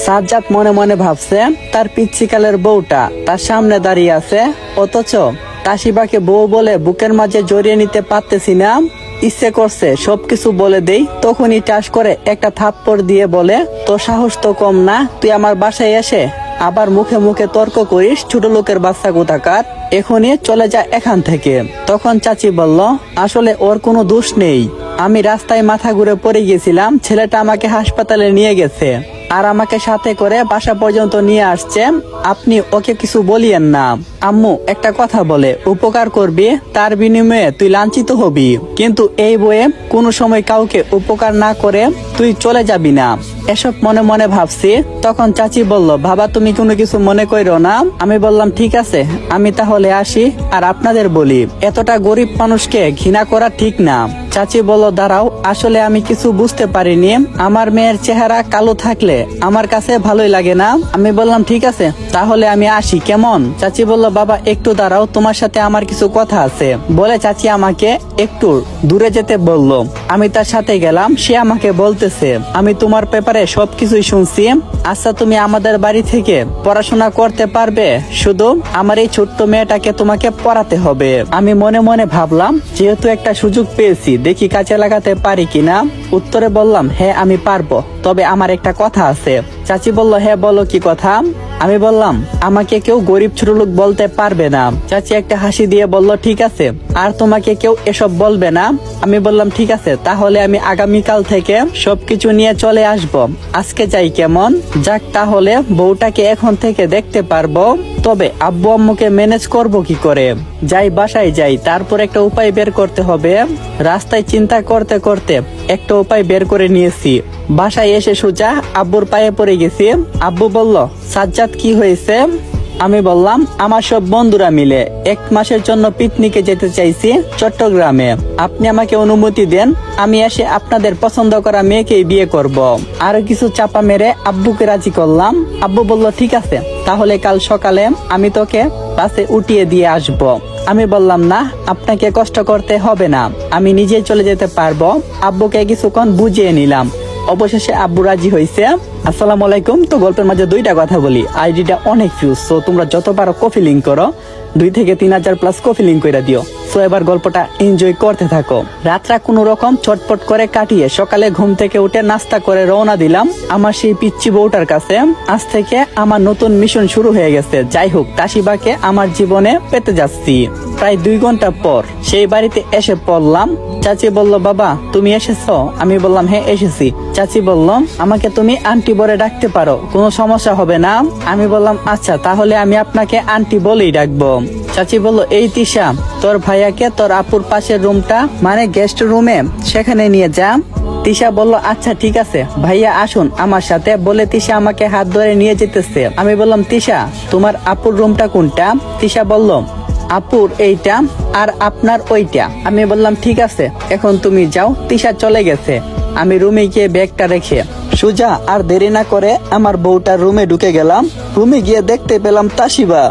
সাজ্জাদ মনে মনে ভাবছে তার পিচ্ছিকালের বউটা তার সামনে দাঁড়িয়ে আছে, অথচ তাসিবাকে বউ বলে বুকের মাঝে জড়িয়ে নিতে পারতেছি না। ইচ্ছে করছে সবকিছু বলে দেই, তখনই টাস করে একটা থাপ্পড় দিয়ে বলে, তোর সাহস তো কম না, তুই আমার বাসায় এসে আবার মুখে মুখে তর্ক করিস, ছোট লোকের বাচ্চা কোথাকার, এখনই চলে যা এখান থেকে। তখন চাচি বলল, আসলে ওর কোনো দোষ নেই, আমি রাস্তায় মাথা ঘুরে পড়ে গেছিলাম, ছেলেটা আমাকে হাসপাতালে নিয়ে গেছে আর আমাকে সাথে করে বাসা পর্যন্ত নিয়ে আসছে, আপনি ওকে কিছু বলিয়েন না। আম্মু একটা কথা বলে, উপকার করবি তার বিনিময়ে তুই লাঞ্ছিত হবি, কিন্তু এই বয়ে কোনো সময় কাউকে উপকার না করে তুই চলে যাবি না। এসব মনে মনে ভাবছি। তখন চাচি বলল, বাবা তুমি কোনো কিছু মনে করো না। আমি বললাম ঠিক আছে, আমি তাহলে আসি আর আপনাদের বলি, এতটা গরিব মানুষকে ঘৃণা করা ঠিক না। চাচি বলল, দাঁড়াও, আসলে আমি কিছু বুঝতে পারিনি, আমার মেয়ের চেহারা কালো থাকলে আমার কাছে ভালোই লাগে না। আমি বললাম ঠিক আছে, তাহলে আমি আসি কেমন? চাচি বলল, বাবা একটু দাঁড়াও, তোমার সাথে আমার কিছু কথা আছে বলে চাচি আমাকে একটু দূরে যেতে বলল। আমি তার সাথে গেলাম। সে আমাকে বলতেছে, আমি তোমার ব্যাপারে সবকিছুই শুনছি, আচ্ছা তুমি আমাদের বাড়ি থেকে পড়াশোনা করতে পারবে, শুধু আমার এই ছোট্ট মেয়েটাকে তোমাকে পড়াতে হবে। আমি মনে মনে ভাবলাম, যেহেতু একটা সুযোগ পেয়েছি, দেখি কাজে লাগাতে পারি কিনা। উত্তরে বললাম, হ্যাঁ আমি পারবো, তবে আমার একটা কথা আছে। চাচি বলল, হ্যাঁ বলো কি কথা? আমি বললাম, আমাকে কেউ গরিব ছোট লোক বলতে পারবে না। চাচি একটা হাসি দিয়ে বলল, ঠিক আছে, আর তোমাকে কেউ এসব বলবে না। আমি বললাম ঠিক আছে, তাহলে আমি আগামীকাল থেকে সবকিছু নিয়ে চলে আসব, আজকে যাই কেমন? যাক, তাহলে বউটাকে এখন থেকে দেখতে পারবো, তবে আব্বু আম্মুকে ম্যানেজ করব কি করে? যাই, বাসায় যাই, তারপর একটা উপায় বের করতে হবে। রাস্তায় চিন্তা করতে করতে একটা উপায় বের করে নিয়েছি। বাসায় এসে সোজা আব্বুর পায়ে পড়ে গেছি। আব্বু বলল, সাজ্জাদ কি হয়েছে? আমি বললাম, আমার সব বন্ধুরা মিলে 1 মাসের জন্য পিকনিকে যেতে চাইছি চট্টগ্রামে, আপনি আমাকে অনুমতি দেন, আমি এসে আপনাদের পছন্দ করা মেয়েকেই বিয়ে করব। আরো কিছু চাপা মেরে আব্বুকে রাজি করলাম। আব্বু বলল, ঠিক আছে, তাহলে কাল সকালে আমি তোকে বাসে উঠিয়ে দিয়ে আসব। আমি বললাম, না, আপনাকে কষ্ট করতে হবে না, আমি নিজেই চলে যেতে পারবো। আব্বুকে কিছুক্ষণ বুঝিয়ে নিলাম। অবশেষে আব্বু রাজি হয়েছে। আসসালামু আলাইকুম। তো গল্পের মাঝে 2টা কথা বলি, আইডিটা অনেক ভিউজ, সো তোমরা যত পারো কপি লিঙ্ক করো, 2 থেকে 3000 প্লাস কপি লিঙ্ক করে দিও। সো এবার গল্পটা এনজয় করতে থাকো। রাতটা কোনো রকম চটপট করে কাটিয়ে সকালে ঘুম থেকে উঠে নাস্তা করে রওনা দিলাম আমার সেই পিচ্চি বউটার কাছে। আজ থেকে আমার নতুন মিশন শুরু হয়ে গেছে। যাই হোক, তাসিবাকে আমার জীবনে পেতে যাচ্ছি। প্রায় 2 ঘন্টা পর সেই বাড়িতে এসে পড়লাম। চাচি বলল, বাবা তুমি এসেছো? আমি বললাম, হ্যাঁ এসেছি। চাচি বলল, আমাকে তুমি আন্টি বলে ডাকতে পারো, কোনো সমস্যা হবে না। আমি বললাম, আচ্ছা, তাহলে আমি আপনাকে আন্টি বলেই ডাকবো। চাচি বলল, এই তিশা, তোর ভাইয়াকে তোর আপুর পাশের রুমটা মানে গেস্ট রুমে সেখানে নিয়ে যা। তিশা বলল, আচ্ছা ঠিক আছে ভাইয়া, আসুন আমার সাথে, বলে তিশা আমাকে হাত ধরে নিয়ে যেতেছে। আমি বললাম, তিশা তোমার আপুর রুমটা কোনটা? তিশা বলল, আপুর এইটা আর আপনার ওইটা। আমি বললাম, ঠিক আছে, এখন তুমি যাও। তিশা চলে গেছে। আমি রুমে গিয়ে ব্যাগটা রেখে সোজা আর দেরি না করে আমার বউটার রুমে ঢুকে গেলাম। রুমে গিয়ে দেখতে পেলাম তাসিবা।